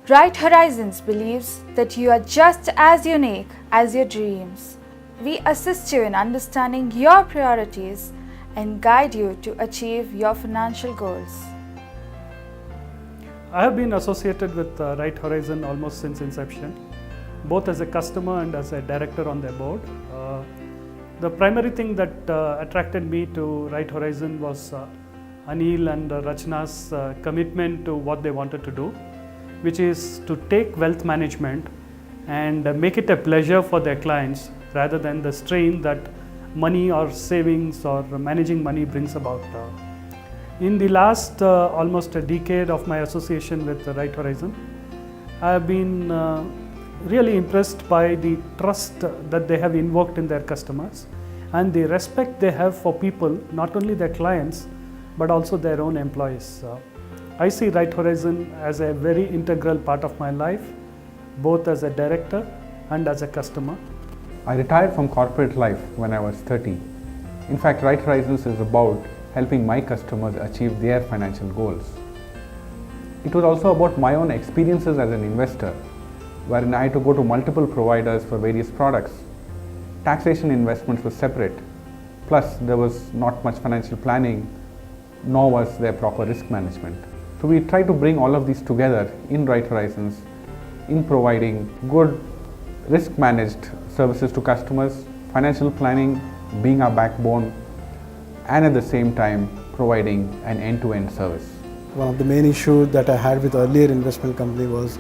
Bright Horizons believes that you are just as unique as your dreams. We assist you in understanding your priorities and guide you to achieve your financial goals. I have been associated with Right Horizon almost since inception, both as a customer and as a director on their board. The primary thing that attracted me to Right Horizon was Anil and Rachna's commitment to what they wanted to do, which is to take wealth management and make it a pleasure for their clients rather than the strain that money or savings or managing money brings about. In the last almost a decade of my association with Right Horizon, I have been really impressed by the trust that they have invoked in their customers and the respect they have for people, not only their clients, but also their own employees. I see Right Horizon as a very integral part of my life, both as a director and as a customer. I retired from corporate life when I was 30. In fact, Right Horizons is about helping my customers achieve their financial goals. It was also about my own experiences as an investor, wherein I had to go to multiple providers for various products. Taxation investments were separate, plus there was not much financial planning, nor was there proper risk management. So we try to bring all of these together in Right Horizons in providing good risk managed services to customers, financial planning being our backbone, and at the same time providing an end-to-end service. One of the main issues that I had with earlier investment company was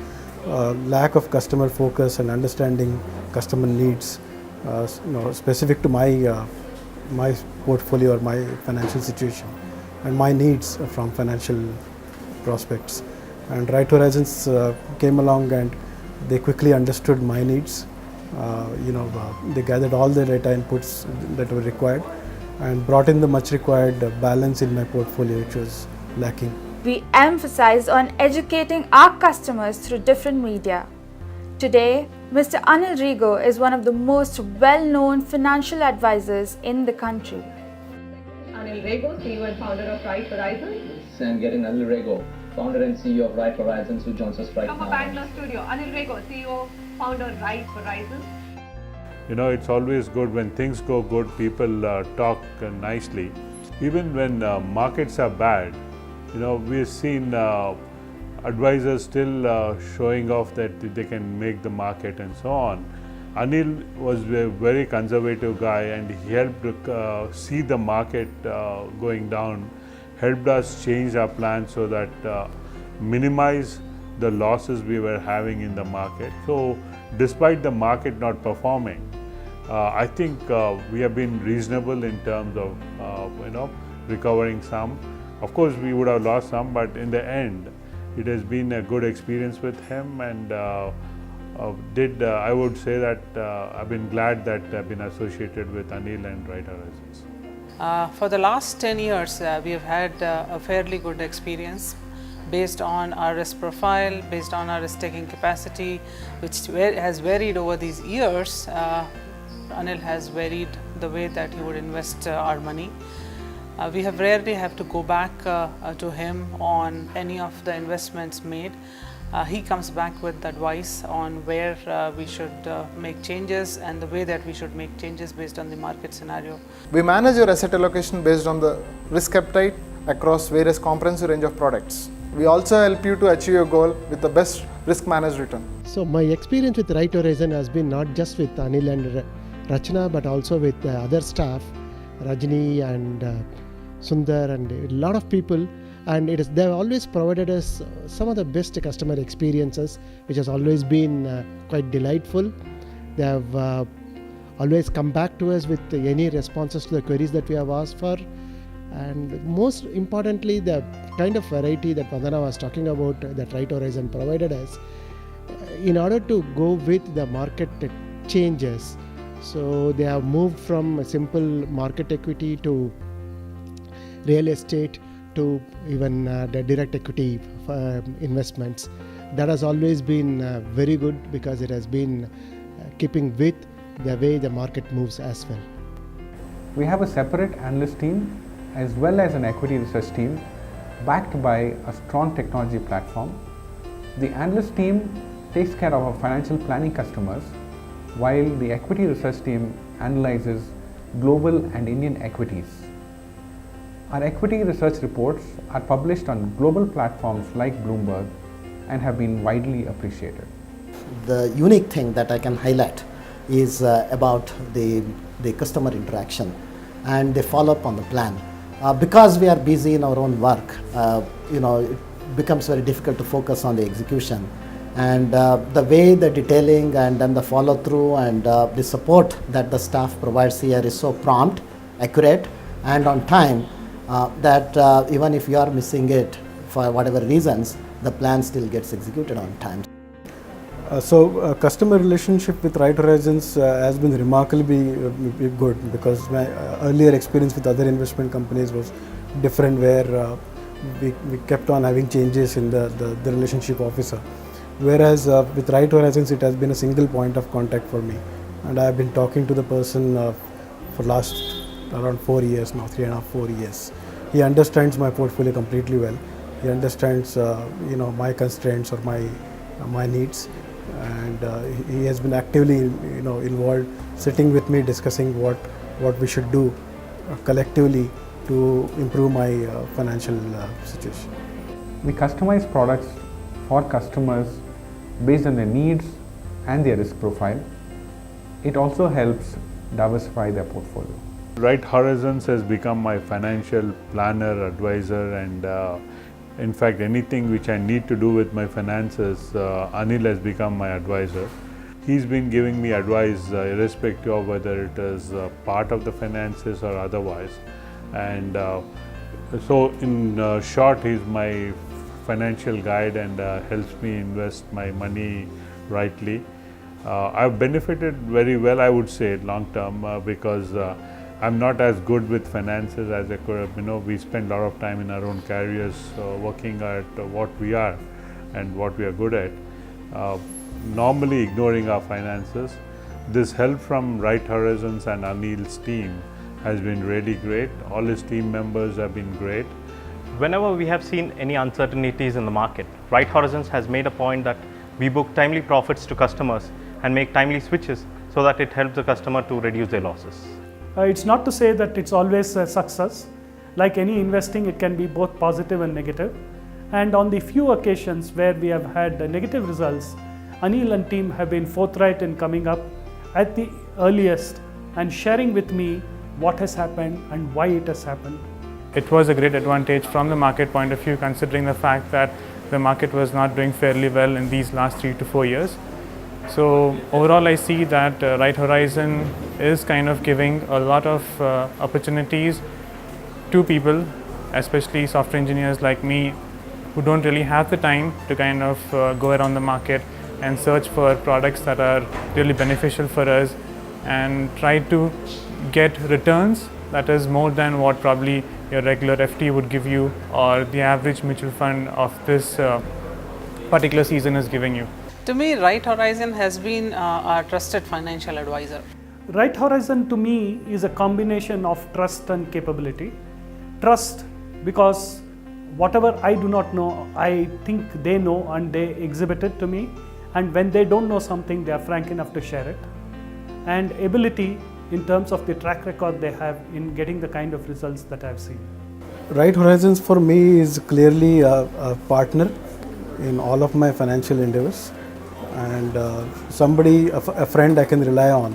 lack of customer focus and understanding customer needs, specific to my portfolio or my financial situation and my needs from financial prospects. And Right Horizons came along and they quickly understood my needs. They gathered all the data inputs that were required and brought in the much required balance in my portfolio, which was lacking. We emphasize on educating our customers through different media. Today, Mr. Anil Rego is one of the most well-known financial advisors in the country. Anil Rego, CEO and founder of Right Horizons. I'm getting Anil Rego, founder and CEO of Right Horizons, who joins us right From now. a Bangalore studio, Anil Rego, CEO, founder Right Horizons. You know, it's always good when things go good, people talk nicely. Even when markets are bad, we've seen advisors still showing off that they can make the market and so on. Anil was a very conservative guy and he helped see the market going down, helped us change our plan so that minimize the losses we were having in the market. So despite the market not performing, I think we have been reasonable in terms of recovering some. Of course, we would have lost some, but in the end, it has been a good experience with him, and I would say that I've been glad that I've been associated with Anil and Right Horizons. For the last 10 years, we have had a fairly good experience based on our risk profile, based on our risk-taking capacity, which has varied over these years. Anil has varied the way that he would invest our money. We have rarely have to go back to him on any of the investments made. He comes back with advice on where we should make changes and the way that we should make changes based on the market scenario. We manage your asset allocation based on the risk appetite across various comprehensive range of products. We also help you to achieve your goal with the best risk managed return. So my experience with Right Horizon has been not just with Anil and Rachna, but also with other staff, Rajni and Sundar and a lot of people, and they've always provided us some of the best customer experiences, which has always been quite delightful. They have always come back to us with any responses to the queries that we have asked for, and most importantly, the kind of variety that Vandana was talking about that Right Horizon provided us in order to go with the market changes. So they have moved from a simple market equity to real estate to even the direct equity investments. That has always been very good because it has been keeping with the way the market moves as well. We have a separate analyst team as well as an equity research team backed by a strong technology platform. The analyst team takes care of our financial planning customers, while the equity research team analyzes global and Indian equities. Our equity research reports are published on global platforms like Bloomberg and have been widely appreciated. The unique thing that I can highlight is about the customer interaction and the follow-up on the plan. Because we are busy in our own work, it becomes very difficult to focus on the execution. And the way the detailing and then the follow-through and the support that the staff provides here is so prompt, accurate, and on time that even if you are missing it for whatever reasons, the plan still gets executed on time. Customer relationship with Right Horizons has been remarkably good, because my earlier experience with other investment companies was different, where we kept on having changes in the relationship officer. Whereas with Right Horizons, it has been a single point of contact for me, and I have been talking to the person for last around 4 years now, 3.5, 4 years. He understands my portfolio completely well. He understands my constraints or my needs, and he has been actively involved, sitting with me, discussing what we should do collectively to improve my financial situation. We customize products for customers based on their needs and their risk profile. It also helps diversify their portfolio. Right Horizons has become my financial planner, advisor, and in fact anything which I need to do with my finances, Anil has become my advisor. He's been giving me advice irrespective of whether it is part of the finances or otherwise. And so in short, he's my financial guide and helps me invest my money rightly. I've benefited very well, I would say, long term, because I'm not as good with finances as I could have. We spend a lot of time in our own careers working at what we are and what we are good at, normally ignoring our finances. This help from Right Horizons and Anil's team has been really great. All his team members have been great. Whenever we have seen any uncertainties in the market, Right Horizons has made a point that we book timely profits to customers and make timely switches so that it helps the customer to reduce their losses. It's not to say that it's always a success. Like any investing, it can be both positive and negative. And on the few occasions where we have had negative results, Anil and team have been forthright in coming up at the earliest and sharing with me what has happened and why it has happened. It was a great advantage from the market point of view, considering the fact that the market was not doing fairly well in these last 3 to 4 years. So overall, I see that Right Horizon is kind of giving a lot of opportunities to people, especially software engineers like me, who don't really have the time to kind of go around the market and search for products that are really beneficial for us and try to get returns that is more than what probably your regular FD would give you or the average mutual fund of this particular season is giving you. To me, Right Horizon has been our trusted financial advisor. Right Horizon to me is a combination of trust and capability. Trust because whatever I do not know, I think they know and they exhibit it to me. And when they don't know something, they are frank enough to share it. And ability in terms of the track record they have in getting the kind of results that I have seen. Right Horizons for me is clearly a partner in all of my financial endeavors, and a friend I can rely on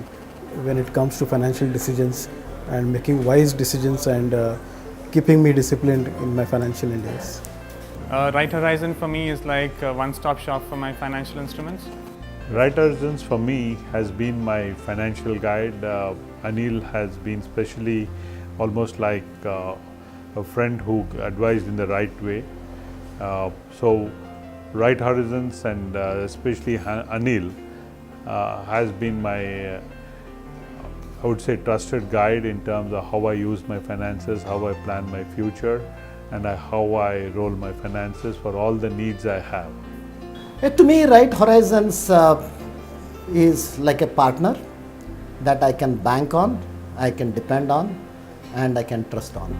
when it comes to financial decisions and making wise decisions and keeping me disciplined in my financial endeavors. Right Horizon for me is like a one-stop shop for my financial instruments. Right Horizons for me has been my financial guide. Anil has been specially almost like a friend who advised in the right way. So Right Horizons and especially Anil has been my, I would say, trusted guide in terms of how I use my finances, how I plan my future, and how I roll my finances for all the needs I have. To me, Right Horizons is like a partner that I can bank on, I can depend on, and I can trust on.